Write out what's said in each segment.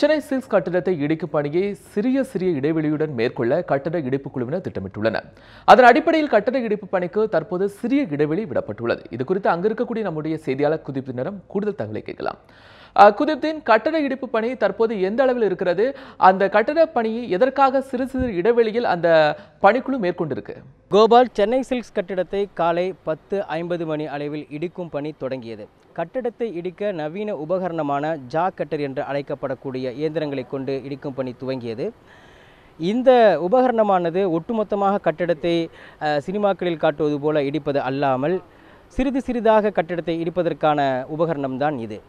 Chennai silks கட்டடத்தை இடிக்கும் பணியை சிறிய இடைவெளியுடன் மேற்கொள்ள கட்டட இடிப்பு குழுவினர் திட்டமிட்டுள்ளனர். அதன் அடிப்படையில் கட்டட இடிப்பு பணிக்கு தற்போது சிறிய இடைவெளி விடப்பட்டுள்ளது. இது குறித்து அங்கு இருக்கக்கூடிய நம்முடைய செய்தியாளர் குதிப்பினரும் கூடுதல் தகவலை கேட்கலாம். குதிப்தீன், கட்டட இடிப்பு பணி தற்போது எந்த அளவில் இருக்கிறது? அந்த கட்டட பணியை எதற்காக சிறு இடைவெளியில் அந்த பணிக்குழு மேற்கொண்டிருக்கு? கோபால், சென்னை சில்க்ஸ் கட்டிடத்தை காலை 10:50 மணி அளவில் இடிக்கும் பணி தொடங்கியது. கட்டடத்தை இடிக்க நவீன உபகரணமான ஜா கட்டர் என்று அழைக்கப்படக்கூடிய இயந்திரங்களை கொண்டு இடிக்கும் பணி துவங்கியது. இந்த உபகரணமானது ஒட்டுமொத்தமாக கட்டடத்தை சினிமாக்களில் காட்டுவது போல இடிப்பது அல்லாமல் சிறிதாக கட்டடத்தை இடிப்பதற்கான உபகரணம்தான் இது.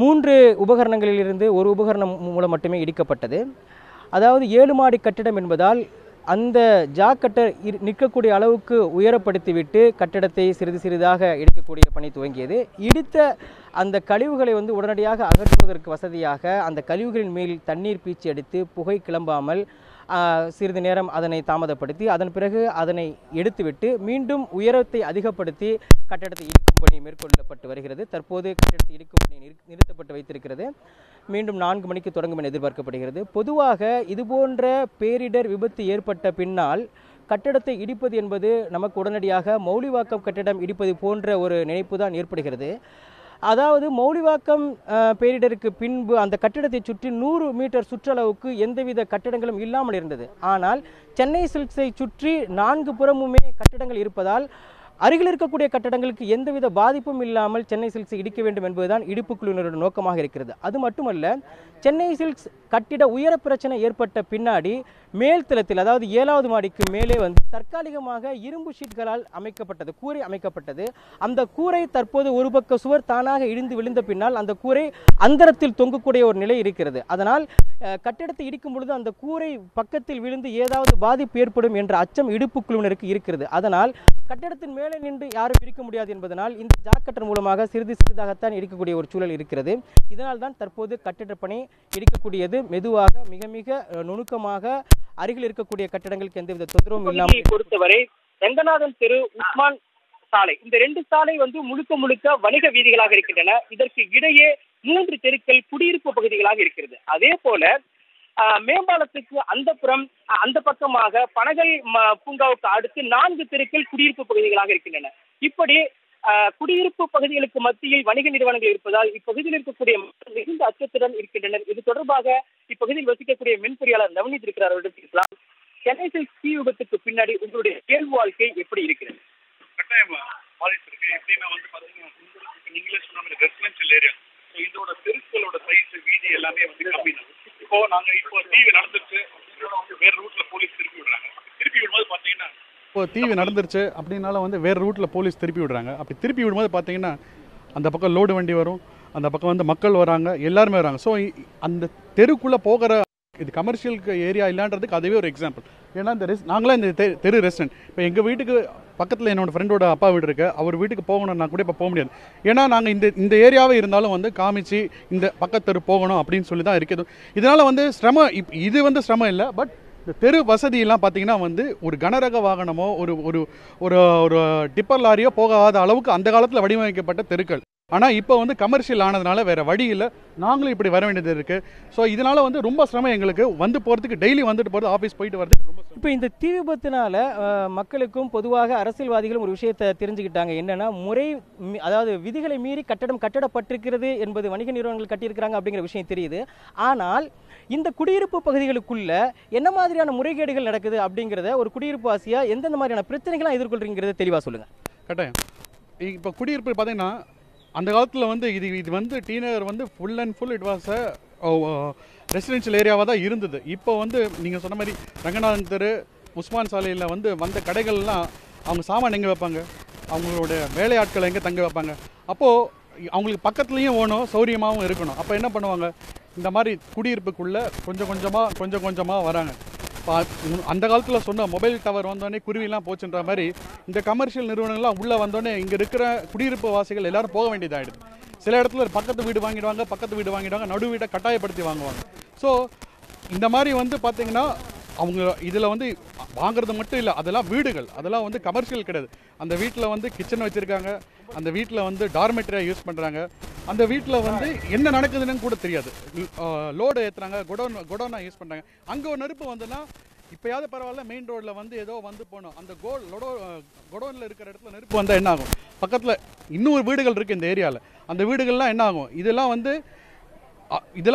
3 உபகரணங்களிலிருந்து ஒரு உபகரணம் மூலம் மட்டுமே இடிக்கப்பட்டது. அதாவது 7 மாடி கட்டிடம் என்பதால் அந்த ஜா கட்டர் நிற்கக்கூடிய அளவுக்கு உயரப்படுத்திவிட்டு கட்டடத்தை சிறிதாக இடிக்கக்கூடிய பணி துவங்கியது. இடித்த அந்த கழிவுகளை உடனடியாக அகற்றுவதற்கு வசதியாக அந்த கழிவுகளின் மேல் தண்ணீர் பீச்சி அடித்து புகை கிளம்பாமல் சிறிது நேரம் அதனை தாமதப்படுத்தி அதன் பிறகு அதனை எடுத்துவிட்டு மீண்டும் உயரத்தை அதிகப்படுத்தி கட்டடத்தை இடிக்கும் பணி மேற்கொள்ளப்பட்டு வருகிறது. தற்போது கட்டடத்தை இடிக்கும் பணி நிறுத்தப்பட்டு வைத்திருக்கிறது. மீண்டும் 4 மணிக்கு தொடங்கும் என எதிர்பார்க்கப்படுகிறது. பொதுவாக இதுபோன்ற பேரிடர் விபத்து ஏற்பட்ட பின்னால் கட்டடத்தை இடிப்பது என்பது நமக்கு உடனடியாக மௌலிவாக்கம் கட்டடம் இடிப்பது போன்ற ஒரு நினைப்பு தான் ஏற்படுகிறது. அதாவது மௌலிவாக்கம் பேரிடருக்கு பின்பு அந்த கட்டிடத்தை சுற்றி 100 மீட்டர் சுற்றளவுக்கு எந்தவித கட்டிடங்களும் இல்லாமல் இருந்தது. ஆனால் சென்னை சில்க்ஸை சுற்றி 4 புறமுமே கட்டிடங்கள் இருப்பதால் அருகில் இருக்கக்கூடிய கட்டடங்களுக்கு எந்தவித பாதிப்பும் இல்லாமல் சென்னை சில்க்ஸை இடிக்க வேண்டும் என்பதுதான் இடிப்பு குழுவினரோட நோக்கமாக இருக்கிறது. அது மட்டுமல்ல, சென்னை சில்க்ஸ் கட்டிட உயர பிரச்சனை ஏற்பட்ட பின்னாடி மேல்தளத்தில், அதாவது 7வது மாடிக்கு மேலே தற்காலிகமாக இரும்பு ஷீட்களால் அமைக்கப்பட்டது, கூரை அமைக்கப்பட்டது. அந்த கூரை தற்போது ஒரு பக்க சுவர் தானாக இடிந்து விழுந்த பின்னால் அந்த கூரை அந்தரத்தில் தொங்கக்கூடிய ஒரு நிலை இருக்கிறது. அதனால் கட்டிடத்தை இடிக்கும் பொழுது அந்த கூரை பக்கத்தில் விழுந்து ஏதாவது பாதிப்பு ஏற்படும் என்ற அச்சம் இடிப்பு குழுவினருக்கு இருக்கிறது. அதனால் கட்டிடத்தின் மேலே நின்று யாரும் இடிக்க முடியாது என்பதனால் இந்த ஜாக்கட்டர் மூலமாக சிறிதாகத்தான் இடிக்கக்கூடிய ஒரு சூழல் இருக்கிறது. இதனால் தான் தற்போது கட்டிட பணி இடிக்கக்கூடியது மெதுவாக மிக நுணுக்கமாக அருகில் இருக்கக்கூடிய கட்டிடங்களுக்கு எந்தவித தொந்தரவும் இல்லாமல். பொறுத்தவரை ரங்கநாதன் தெரு, உஸ்மான் சாலை, இந்த 2 சாலை முழுக்க வணிக வீதிகளாக இருக்கின்றன. இதற்கு இடையே 3 தெருக்கள் குடியிருப்பு பகுதிகளாக இருக்கிறது. அதே போல மேம்பாலத்துக்கு அந்த பக்கமாக பனகல் பூங்காவுக்கு அடுத்து 4 தெருக்கள் குடியிருப்பு பகுதிகளாக இருக்கின்றன. இப்படி குடியிருப்பு பகுதிகளுக்கு மத்தியில் வணிக நிறுவனங்கள் இருப்பதால் இப்பகுதியில் இருக்கக்கூடிய மிகுந்த அச்சத்துடன் இருக்கின்றனர். இது தொடர்பாக இப்பகுதியில் வசிக்கக்கூடிய மென்பொறியாளர் நவநீத் இருக்கிறார். அவரிடம் பேசலாம். சென்னை சில்க்ஸ் தீ விபத்துக்கு பின்னாடி உங்களுடைய இயல்பு வாழ்க்கை எப்படி இருக்கிறது? கட்டாயமா பாதிப்பு இருக்கு. எப்படின்னா பாத்தீங்கன்னா நீங்களே சொன்ன ரெசிடென்ஷியல் ஏரியா, இதோட தெருக்களோட சைஸ் வீதி எல்லாமே கம்மி தான். இப்போ தீவு நடந்துருச்சு, வேற ரூட்ல போலீஸ் திருப்பி விடுறாங்க. திருப்பி விடும்போது பாத்தீங்கன்னா இப்போ தீவு நடந்துருச்சு அப்படின்னால வேற ரூட்ல போலீஸ் திருப்பி விடுறாங்க. அப்படி திருப்பி விடும்போது பாத்தீங்கன்னா அந்த பக்கம் லோடு வண்டி வரும், அந்த பக்கம் மக்கள் வராங்க, எல்லாருமே வராங்க. ஸோ அந்த தெருக்குள்ள போகிற இது கமர்ஷியல் ஏரியா இல்லைன்றதுக்கு அதுவே ஒரு எக்ஸாம்பிள். ஏன்னா நாங்களாம் இந்த தெரு ரெஸ்டாரண்ட், இப்போ எங்கள் வீட்டுக்கு பக்கத்தில் என்னோட ஃப்ரெண்டோட அப்பா வீடு இருக்குது, அவர் வீட்டுக்கு போகணும்னா கூட இப்போ போக முடியாது. ஏன்னா நாங்கள் இந்த ஏரியாவே இருந்தாலும் காமிச்சு இந்த பக்கத்தெரு போகணும் அப்படின்னு சொல்லி தான் இருக்குது. இதனால் சிரமம், இது சிரமம் இல்லை. பட் இந்த தெரு வசதியெல்லாம் பார்த்தீங்கன்னா ஒரு கனரக வாகனமோ ஒரு ஒரு ஒரு டிப்பர் லாரியோ போகாத அளவுக்கு அந்த காலத்தில் வடிவமைக்கப்பட்ட தெருக்கள். ஆனால் இப்போ கமர்ஷியல் ஆனதுனால வேறு வழி இல்லை, நாங்களும் இப்படி வர வேண்டியது இருக்குது. ஸோ இதனால் ரொம்ப சிரமம் எங்களுக்கு போகிறதுக்கு, டெய்லி போகிறது, ஆஃபீஸ் போயிட்டு வரதுக்கு ரொம்ப. இப்போ இந்த தீ விபத்தினால மக்களுக்கும் பொதுவாக அரசியல்வாதிகளும் ஒரு விஷயத்தை தெரிஞ்சுக்கிட்டாங்க. என்னன்னா, அதாவது விதிகளை மீறி கட்டடம் கட்டப்பட்டிருக்கிறது என்பது வணிக நிறுவனங்கள் கட்டியிருக்கிறாங்க அப்படிங்கிற விஷயம் தெரியுது. ஆனால் இந்த குடியிருப்பு பகுதிகளுக்குள்ள என்ன மாதிரியான முறைகேடுகள் நடக்குது அப்படிங்கிறத ஒரு குடியிருப்பு வாசியா எந்தெந்த மாதிரியான பிரச்சனைகள்லாம் எதிர்கொள்றீங்கிறத தெளிவாக சொல்லுங்கள். கட்டாயம். இப்போ குடியிருப்பு பார்த்தீங்கன்னா அந்த காலத்தில் இது T Nagar full and full it was residential ஏரியாவாக தான் இருந்தது. இப்போ நீங்கள் சொன்ன மாதிரி ரங்கநாதன் தெரு, உஸ்மான் சாலையில் வந்த கடைகள்லாம் அவங்க சாமான் எங்கே வைப்பாங்க, அவங்களோட வேலையாட்கள் எங்கே தங்க வைப்பாங்க. அப்போது அவங்களுக்கு பக்கத்துலேயும் வேணும், சௌரியமாகவும் இருக்கணும். அப்போ என்ன பண்ணுவாங்க, இந்த மாதிரி குடியிருப்புக்குள்ளே கொஞ்சம் கொஞ்சமாக வராங்க. அந்த காலத்தில் சொன்ன மொபைல் டவர் வந்தோடனே குருவிலாம் போச்சுன்ற மாதிரி இந்த கமர்ஷியல் நிறுவனங்கள்லாம் உள்ளே வந்தோடனே இங்கே இருக்கிற குடியிருப்பு வாசிகள் எல்லாரும் போக வேண்டியதாகிடுது. சில இடத்துல பக்கத்து வீடு வாங்கிடுவாங்க, நடு வீட்டை கட்டாயப்படுத்தி வாங்குவாங்க. ஸோ இந்த மாதிரி பார்த்தீங்கன்னா அவங்க இதில் வாங்குறது மட்டும் இல்லை, அதெல்லாம் வீடுகள், அதெல்லாம் வந்து கமர்ஷியல் கிடையாது. அந்த வீட்டில் வந்து கிச்சன் வச்சுருக்காங்க, அந்த வீட்டில் வந்து டார்மெட்டரியாக யூஸ் பண்ணுறாங்க, அந்த வீட்டில் வந்து என்ன நடக்குதுன்னு கூட தெரியாது. லோடு ஏற்றுறாங்க, குடோனா யூஸ் பண்ணுறாங்க. அங்கே ஒரு நெருப்பு வந்துன்னா இப்போயாவது பரவாயில்ல, மெயின் ரோட்டில் வந்து ஏதோ வந்து போகணும், அந்த குடோனில் இருக்கிற இடத்துல நெருப்பு வந்தால் என்ன ஆகும்? பக்கத்தில் இன்னொரு வீடுகள் இருக்குது இந்த ஏரியாவில், அந்த வீடுகள்லாம் என்ன ஆகும்? இதெல்லாம்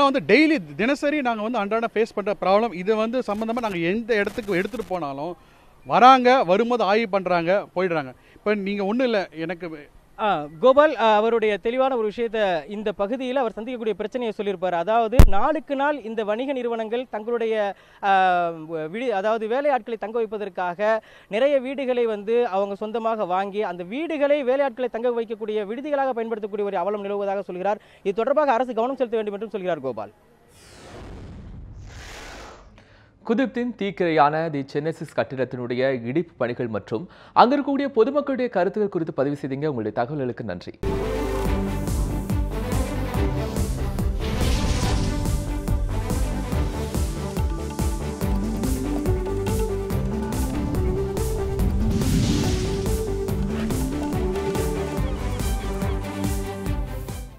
வந்து டெய்லி தினசரி நாங்கள் வந்து அன்றாட ஃபேஸ் பண்ணுற ப்ராப்ளம். இது வந்து சம்மந்தமாக நாங்கள் எந்த இடத்துக்கு எடுத்துகிட்டு போனாலும் வரும்போது ஆய்வு பண்ணுறாங்க, போயிடுறாங்க. இப்போ நீங்கள் ஒன்றும் இல்லை, எனக்கு கோபால் அவருடைய தெளிவான ஒரு விஷயத்தை இந்த பகுதியில் அவர் சந்திக்கக்கூடிய பிரச்சனையை சொல்லியிருப்பார். அதாவது நாளுக்கு நாள் இந்த வணிக நிறுவனங்கள் தங்களுடைய அதாவது வேலையாட்களை தங்க வைப்பதற்காக நிறைய வீடுகளை வந்து அவங்க சொந்தமாக வாங்கி அந்த வீடுகளை வேலையாட்களை தங்க வைக்கக்கூடிய விடுதிகளாக பயன்படுத்தக்கூடிய ஒரு அவலம் நிலவுவதாக சொல்கிறார். இது தொடர்பாக அரசு கவனம் செலுத்த வேண்டும் என்றும் சொல்கிறார் கோபால். குதிப்தின் தீக்கிரையான தி சென்னசிஸ் கட்டிடத்தினுடைய இடிப்பு பணிகள் மற்றும் அங்கிருக்கக்கூடிய பொதுமக்களுடைய கருத்துக்கள் குறித்து பதிவு செய்தீங்க. உங்களுடைய தகவல்களுக்கு நன்றி.